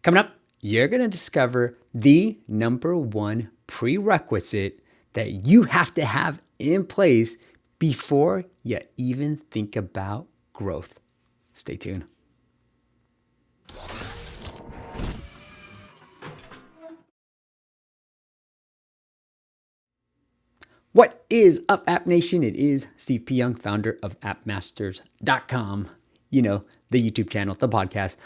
Coming up, you're going to discover the number one prerequisite that you have to have in place before you even think about growth. Stay tuned. What is up, App Nation? It is Steve P. Young, founder of appmasters.com. You know, the YouTube channel, the podcast,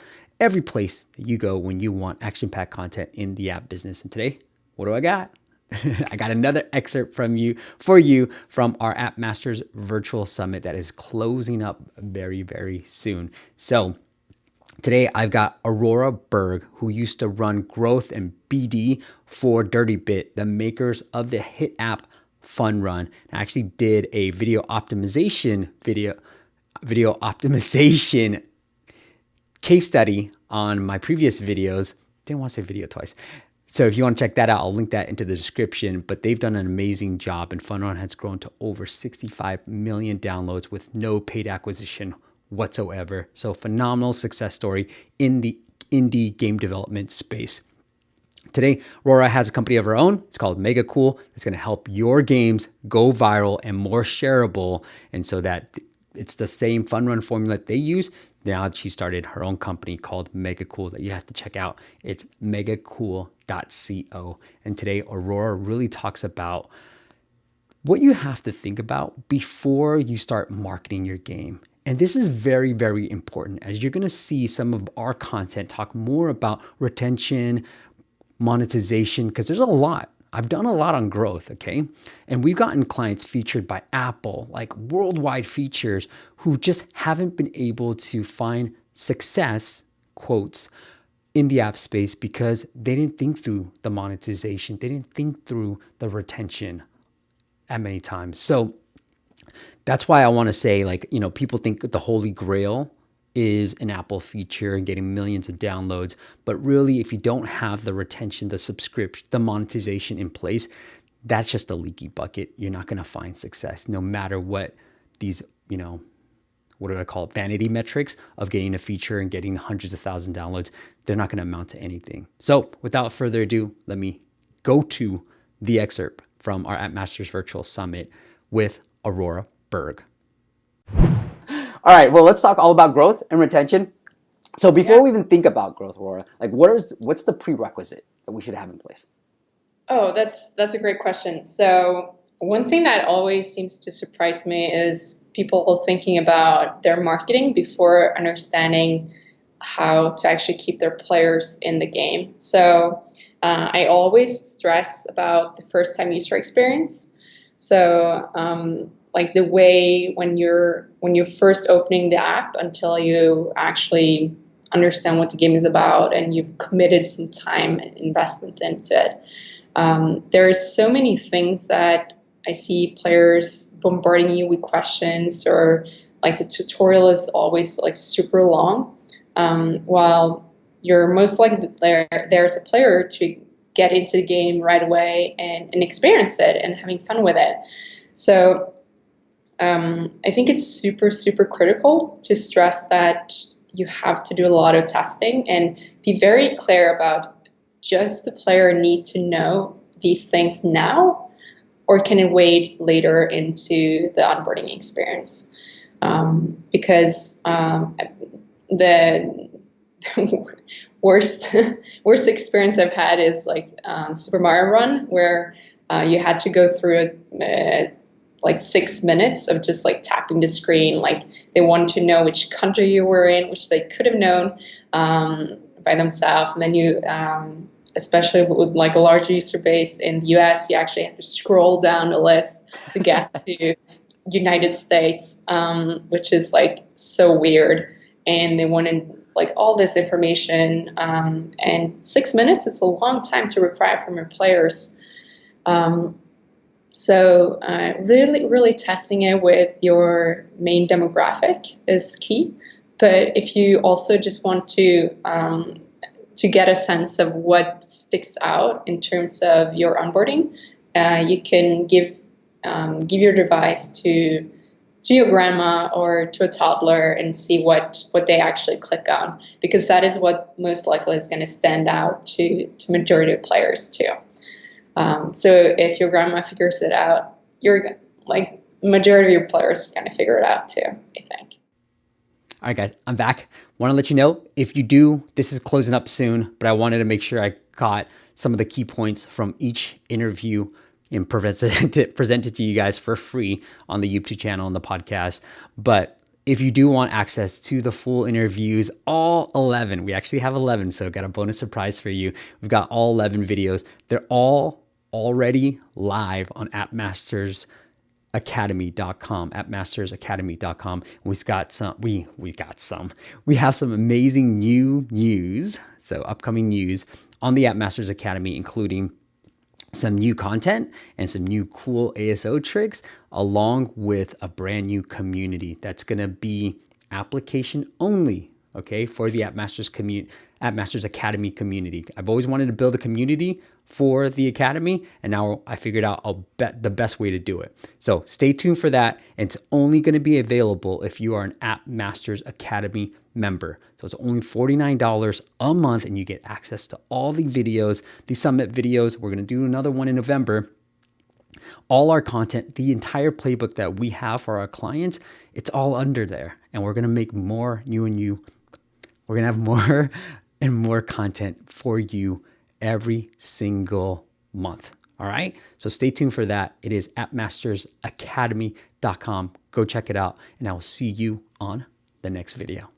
every place that you go when you want action-packed content in the app business. And today, what do I got? I got another excerpt for you from our App Masters Virtual Summit that is closing up very, very soon. So today I've got Aurora Berg, who used to run growth and BD for DirtyBit, the makers of the hit app Fun Run. I actually did a video optimization case study on my previous videos. Didn't want to say video twice. So if you want to check that out, I'll link that into the description. But they've done an amazing job, and Fun Run has grown to over 65 million downloads with no paid acquisition whatsoever. So phenomenal success story in the indie game development space. Today, Aurora has a company of her own. It's called Mega Cool. It's going to help your games go viral and more shareable. And so that it's the same Fun Run formula that they use. Now she started her own company called Mega Cool that you have to check out. It's megacool.co. And today, Aurora really talks about what you have to think about before you start marketing your game. And this is very, very important, as you're going to see some of our content talk more about retention, monetization, because there's a lot. I've done a lot on growth, okay? And we've gotten clients featured by Apple, like worldwide features, who just haven't been able to find success, quotes, in the app space because they didn't think through the monetization. They didn't think through the retention at many times. So that's why I want to say, like, you know, people think the holy grail is an Apple feature and getting millions of downloads. But really, if you don't have the retention, the subscription, the monetization in place, that's just a leaky bucket. You're not going to find success no matter what these, you know, what do I call it? Vanity metrics of getting a feature and getting hundreds of thousands of downloads. They're not going to amount to anything. So without further ado, let me go to the excerpt from our App Masters Virtual Summit with Aurora Berg. All right, well, let's talk all about growth and retention. So before we even think about growth, Aurora, like what's the prerequisite that we should have in place? Oh, that's a great question. So one thing that always seems to surprise me is people thinking about their marketing before understanding how to actually keep their players in the game. So I always stress about the first time user experience. So like the way when you're first opening the app until you actually understand what the game is about and you've committed some time and investment into it. There are so many things that I see players bombarding you with questions, or like the tutorial is always like super long, while you're most likely there as a player to get into the game right away and experience it and having fun with it. So I think it's super, super critical to stress that you have to do a lot of testing and be very clear about, does the player need to know these things now, or can it wait later into the onboarding experience? Because the worst experience I've had is like Super Mario Run, where you had to go through like 6 minutes of just like tapping the screen. Like they wanted to know which country you were in, which they could have known by themselves. And then you, especially with like a large user base in the US, you actually have to scroll down the list to get to United States, which is like so weird. And they wanted like all this information. And 6 minutes, it's a long time to require from your players. So really testing it with your main demographic is key. But if you also just want to get a sense of what sticks out in terms of your onboarding, you can give your device to to your grandma or to a toddler and see what they actually click on, because that is what most likely is going to stand out to majority of players too. So if your grandma figures it out, you're like majority of your players are going to figure it out too, I think. All right, guys, I'm back. Want to let you know, if you do, this is closing up soon, but I wanted to make sure I got some of the key points from each interview and presented to you guys for free on the YouTube channel and the podcast. But if you do want access to the full interviews, all 11, we actually have 11, so got a bonus surprise for you. We've got all 11 videos. They're all already live on appmastersacademy.com. We have some amazing new news, so upcoming news on the App Masters Academy, including some new content and some new cool ASO tricks, along with a brand new community that's going to be application only, okay, for the App Masters Academy community. I've always wanted to build a community for the Academy, and now I figured out the best way to do it. So stay tuned for that. It's only going to be available if you are an App Masters Academy member. So it's only $49 a month, and you get access to all the videos, the summit videos. We're going to do another one in November. All our content, the entire playbook that we have for our clients, it's all under there. And we're going to make more We're going to have more and more content for you every single month. All right. So stay tuned for that. It is appmastersacademy.com. Go check it out, and I will see you on the next video.